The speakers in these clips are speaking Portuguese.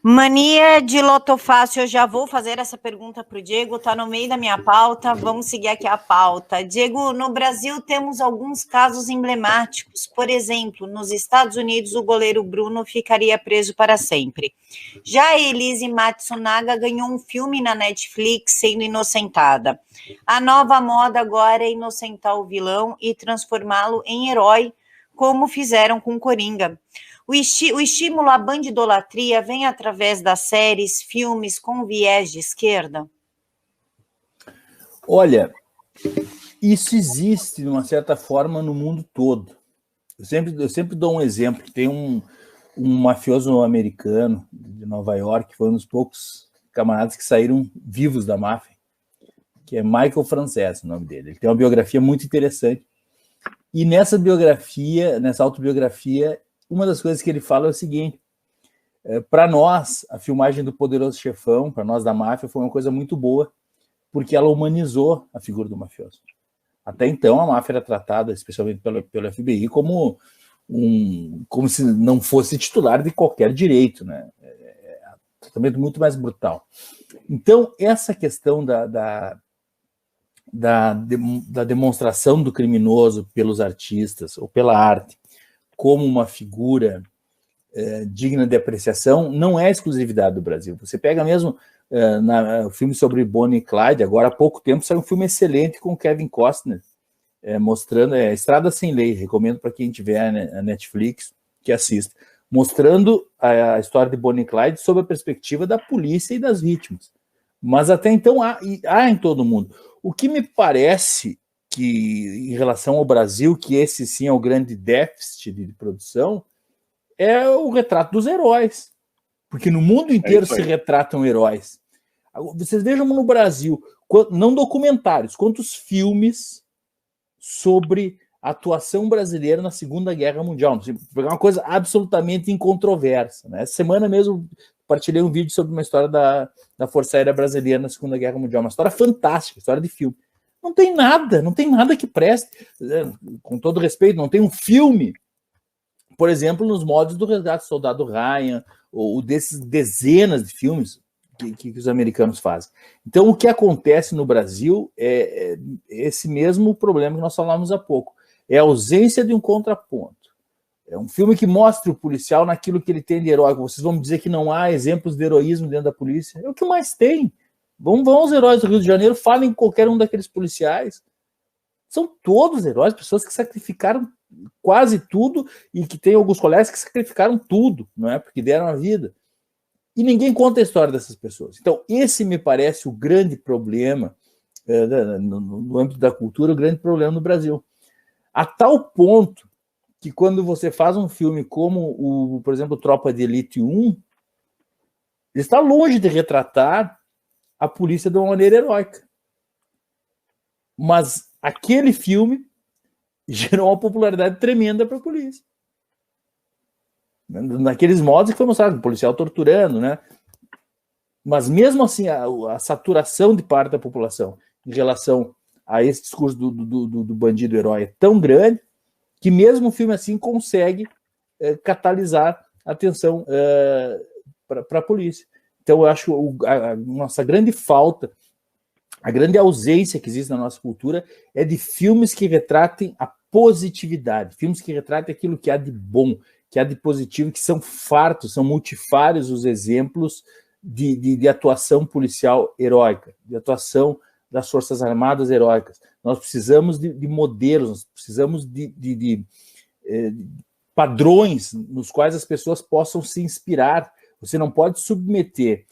Mania de loto fácil, eu já vou fazer essa pergunta para o Diego, está no meio da minha pauta, vamos seguir aqui a pauta. Diego, no Brasil temos alguns casos emblemáticos, por exemplo, nos Estados Unidos o goleiro Bruno ficaria preso para sempre. Já a Elise Matsunaga ganhou um filme na Netflix sendo inocentada. A nova moda agora é inocentar o vilão e transformá-lo em herói, como fizeram com Coringa. O estímulo à bandidolatria vem através das séries, filmes com viés de esquerda? Olha, isso existe, de uma certa forma, no mundo todo. Eu sempre dou um exemplo. Tem um mafioso americano de Nova York, que foi um dos poucos camaradas que saíram vivos da máfia, que é Michael Francese, o nome dele. Ele tem uma biografia muito interessante. E nessa autobiografia, uma das coisas que ele fala é o seguinte: para nós, a filmagem do Poderoso Chefão, para nós da máfia, foi uma coisa muito boa, porque ela humanizou a figura do mafioso. Até então, a máfia era tratada, especialmente pelo FBI, como se não fosse titular de qualquer direito, né? Tratamento muito mais brutal. Então, essa questão da demonstração do criminoso pelos artistas ou pela arte como uma figura digna de apreciação não é exclusividade do Brasil. Você pega mesmo o filme sobre Bonnie e Clyde, agora há pouco tempo saiu um filme excelente com Kevin Costner, mostrando Estrada Sem Lei, recomendo para quem tiver a Netflix que assista, mostrando a história de Bonnie e Clyde sob a perspectiva da polícia e das vítimas. Mas até então há em todo mundo. O que me parece que, em relação ao Brasil, que esse sim é o grande déficit de produção, é o retrato dos heróis. Porque no mundo inteiro se retratam heróis. Vocês vejam no Brasil, não documentários, quantos filmes sobre a atuação brasileira na Segunda Guerra Mundial. É uma coisa absolutamente incontroversa, né? Essa semana mesmo compartilhei um vídeo sobre uma história da Força Aérea Brasileira na Segunda Guerra Mundial. Uma história fantástica, história de filme. Não tem nada que preste. Com todo respeito, não tem um filme, por exemplo, nos modos do Resgate do Soldado Ryan, ou desses dezenas de filmes que os americanos fazem. Então, o que acontece no Brasil é esse mesmo problema que nós falamos há pouco. É a ausência de um contraponto. É um filme que mostra o policial naquilo que ele tem de heróico. Vocês vão dizer que não há exemplos de heroísmo dentro da polícia? É o que mais tem. Vão aos heróis do Rio de Janeiro, falem com qualquer um daqueles policiais. São todos heróis, pessoas que sacrificaram quase tudo e que tem alguns colegas que sacrificaram tudo, não é? Porque deram a vida. E ninguém conta a história dessas pessoas. Então, esse me parece o grande problema no âmbito da cultura, o grande problema no Brasil. A tal ponto que quando você faz um filme como, por exemplo, Tropa de Elite 1, ele está longe de retratar a polícia de uma maneira heróica. Mas aquele filme gerou uma popularidade tremenda para a polícia. Naqueles modos que foi mostrado, o policial torturando, né? Mas mesmo assim, a saturação de parte da população em relação a esse discurso do bandido herói é tão grande que mesmo um filme assim consegue catalisar a atenção para a polícia. Então, eu acho a nossa grande falta, a grande ausência que existe na nossa cultura é de filmes que retratem a positividade, filmes que retratem aquilo que há de bom, que há de positivo, que são fartos, são multifários os exemplos de atuação policial heróica, de atuação das Forças Armadas heróicas. Nós precisamos de modelos, nós precisamos de padrões nos quais as pessoas possam se inspirar. Você não pode submeter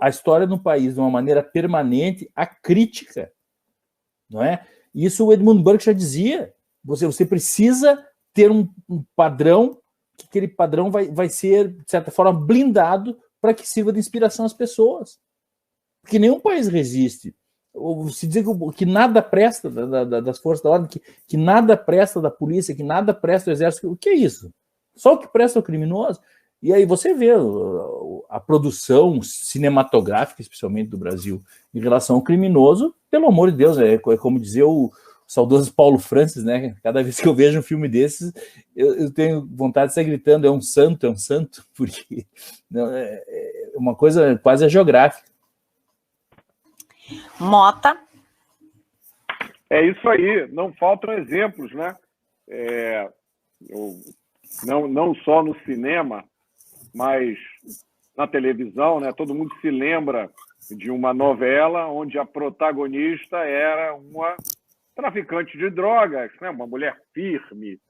a história do país de uma maneira permanente à crítica, não é? Isso o Edmund Burke já dizia. Você precisa ter um padrão, que aquele padrão vai ser, de certa forma, blindado para que sirva de inspiração às pessoas. Porque nenhum país resiste. Se dizer que nada presta das forças da ordem, que nada presta da polícia, que nada presta do exército, o que é isso? Só o que presta é o criminoso. E aí você vê a produção cinematográfica, especialmente do Brasil, em relação ao criminoso, pelo amor de Deus, é como dizia o saudoso Paulo Francis, né? Cada vez que eu vejo um filme desses, eu tenho vontade de sair gritando, é um santo, porque não, uma coisa quase geográfica. Mota. É isso aí, não faltam exemplos, né? Não só no cinema, mas na televisão, né? Todo mundo se lembra de uma novela onde a protagonista era uma traficante de drogas, né? Uma mulher firme,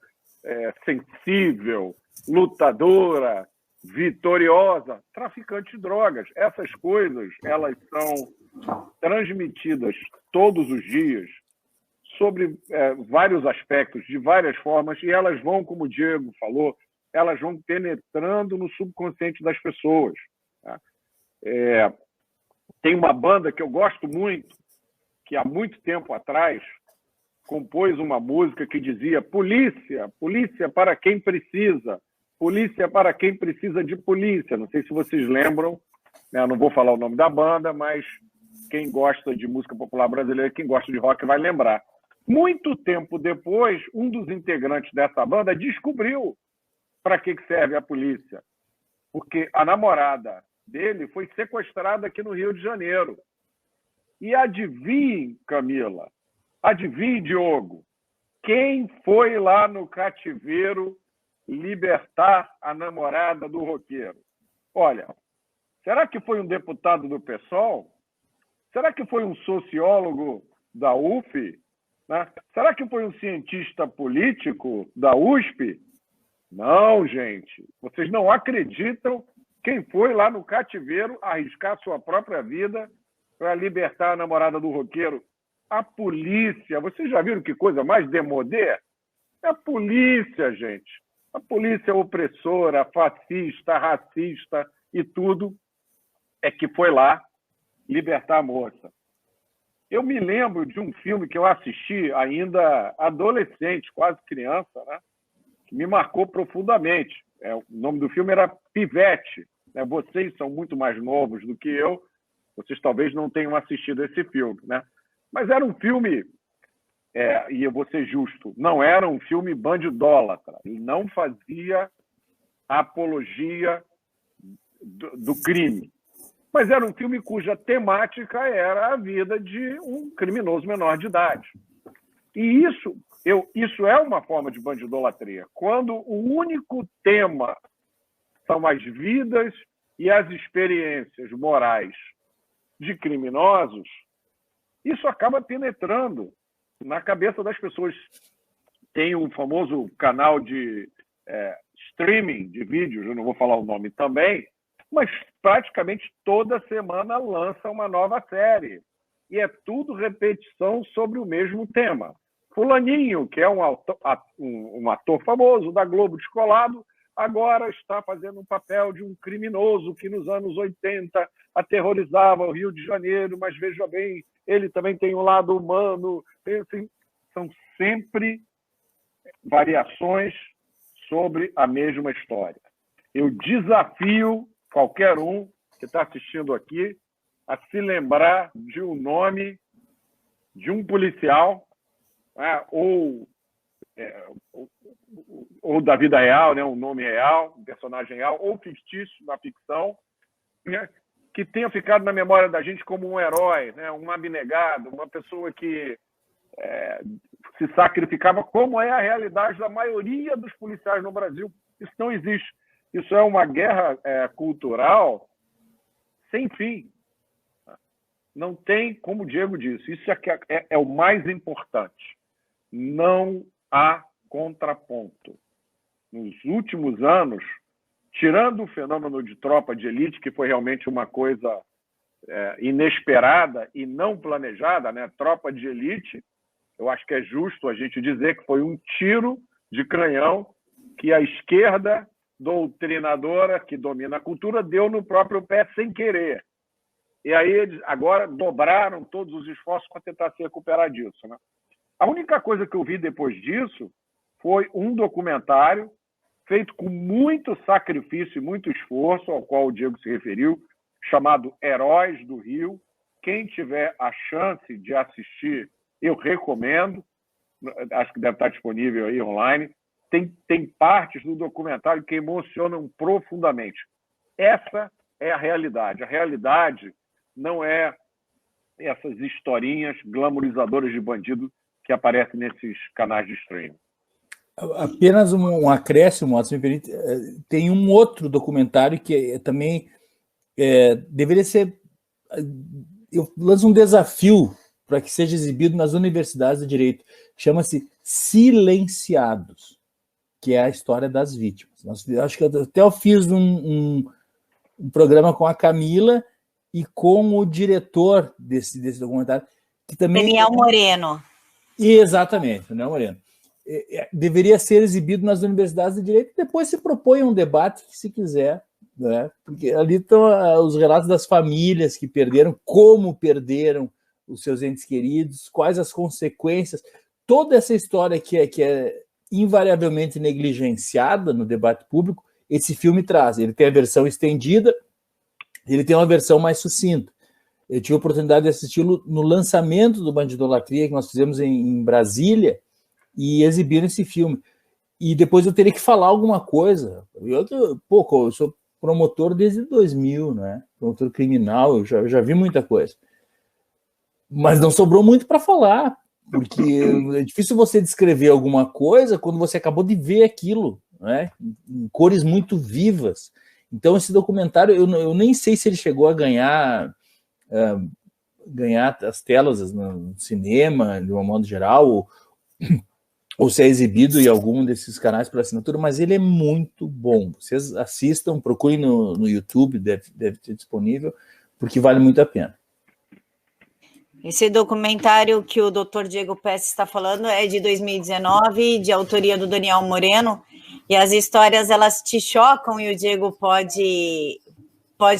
sensível, lutadora, vitoriosa, traficante de drogas. Essas coisas, elas são transmitidas todos os dias sobre vários aspectos, de várias formas, e elas vão, como o Diego falou, elas vão penetrando no subconsciente das pessoas. Tá? Tem uma banda que eu gosto muito, que há muito tempo atrás compôs uma música que dizia: polícia, polícia para quem precisa, polícia para quem precisa de polícia. Não sei se vocês lembram, né? Eu não vou falar o nome da banda, mas quem gosta de música popular brasileira, quem gosta de rock vai lembrar. Muito tempo depois, um dos integrantes dessa banda descobriu para que serve a polícia. Porque a namorada dele foi sequestrada aqui no Rio de Janeiro. E adivinhe, Camila, adivinhe, Diogo, quem foi lá no cativeiro libertar a namorada do roqueiro? Olha, será que foi um deputado do PSOL? Será que foi um sociólogo da UF? Né? Será que foi um cientista político da USP? Não, gente. Vocês não acreditam quem foi lá no cativeiro arriscar sua própria vida para libertar a namorada do roqueiro? A polícia. Vocês já viram que coisa mais demodê? É a polícia, gente. A polícia opressora, fascista, racista e tudo é que foi lá libertar a moça. Eu me lembro de um filme que eu assisti ainda adolescente, quase criança, né? Que me marcou profundamente. O nome do filme era Pivete. Né? Vocês são muito mais novos do que eu, vocês talvez não tenham assistido esse filme, né? Mas era um filme, e eu vou ser justo, não era um filme bandidólatra. Ele não fazia apologia do crime. Mas era um filme cuja temática era a vida de um criminoso menor de idade. E isso é uma forma de bandidolatria. Quando o único tema são as vidas e as experiências morais de criminosos, isso acaba penetrando na cabeça das pessoas. Tem um famoso canal de streaming de vídeos, eu não vou falar o nome também, mas praticamente toda semana lança uma nova série. E é tudo repetição sobre o mesmo tema. Fulaninho, que é um ator famoso da Globo descolado, agora está fazendo um papel de um criminoso que nos anos 80 aterrorizava o Rio de Janeiro, mas veja bem, ele também tem um lado humano. Assim, são sempre variações sobre a mesma história. Eu desafio qualquer um que está assistindo aqui a se lembrar de um nome de um policial, né, ou da vida real, né, um nome real, um personagem real, ou fictício, na ficção, né, que tenha ficado na memória da gente como um herói, né, um abnegado, uma pessoa que se sacrificava, como é a realidade da maioria dos policiais no Brasil. Isso não existe. Isso é uma guerra cultural sem fim. Não tem, como o Diego disse, isso é o mais importante. Não há contraponto. Nos últimos anos, tirando o fenômeno de tropa de elite, que foi realmente uma coisa inesperada e não planejada, né? Tropa de elite, eu acho que é justo a gente dizer que foi um tiro de canhão que a esquerda doutrinadora, que domina a cultura, deu no próprio pé sem querer. E aí eles agora dobraram todos os esforços para tentar se recuperar disso, né? A única coisa que eu vi depois disso foi um documentário feito com muito sacrifício e muito esforço, ao qual o Diego se referiu, chamado Heróis do Rio. Quem tiver a chance de assistir, eu recomendo. Acho que deve estar disponível aí online. Tem partes do documentário que emocionam profundamente. Essa é a realidade. A realidade não é essas historinhas glamorizadoras de bandido que aparecem nesses canais de streaming. Apenas um acréscimo, se me permite, tem um outro documentário que também deveria ser... Eu lanço um desafio para que seja exibido nas universidades de direito. Chama-se Silenciados, que é a história das vítimas. Acho que até eu fiz um programa com a Camila e com o diretor desse documentário, que também... Daniel Moreno. Exatamente, Daniel Moreno. Deveria ser exibido nas universidades de direito e depois se propõe um debate, que se quiser, né? Porque ali estão os relatos das famílias que perderam, como perderam os seus entes queridos, quais as consequências, toda essa história que é invariavelmente negligenciada no debate público, esse filme traz. Ele tem a versão estendida, ele tem uma versão mais sucinta. Eu tive a oportunidade de assisti-lo no lançamento do Bandidolatria, que nós fizemos em Brasília, e exibiram esse filme. E depois eu teria que falar alguma coisa. Eu sou promotor desde 2000, né? Promotor criminal, eu já vi muita coisa. Mas não sobrou muito para falar, porque é difícil você descrever alguma coisa quando você acabou de ver aquilo, né? Em cores muito vivas. Então, esse documentário, eu nem sei se ele chegou a ganhar as telas no cinema, de um modo geral, ou se é exibido em algum desses canais por assinatura, mas ele é muito bom. Vocês assistam, procurem no YouTube, deve ter disponível, porque vale muito a pena. Esse documentário que o Dr. Diego Pesce está falando é de 2019, de autoria do Daniel Moreno, e as histórias, elas te chocam, e o Diego pode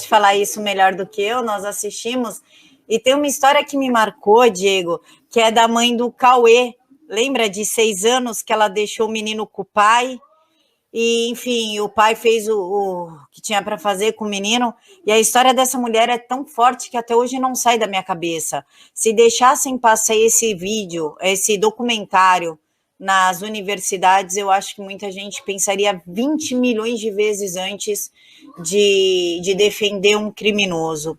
falar isso melhor do que eu. Nós assistimos, e tem uma história que me marcou, Diego, que é da mãe do Cauê. Lembra, de 6 anos, que ela deixou o menino com o pai, e, enfim, o pai fez o que tinha para fazer com o menino, e a história dessa mulher é tão forte que até hoje não sai da minha cabeça. Se deixassem passar esse vídeo, esse documentário nas universidades, eu acho que muita gente pensaria 20 milhões de vezes antes de defender um criminoso.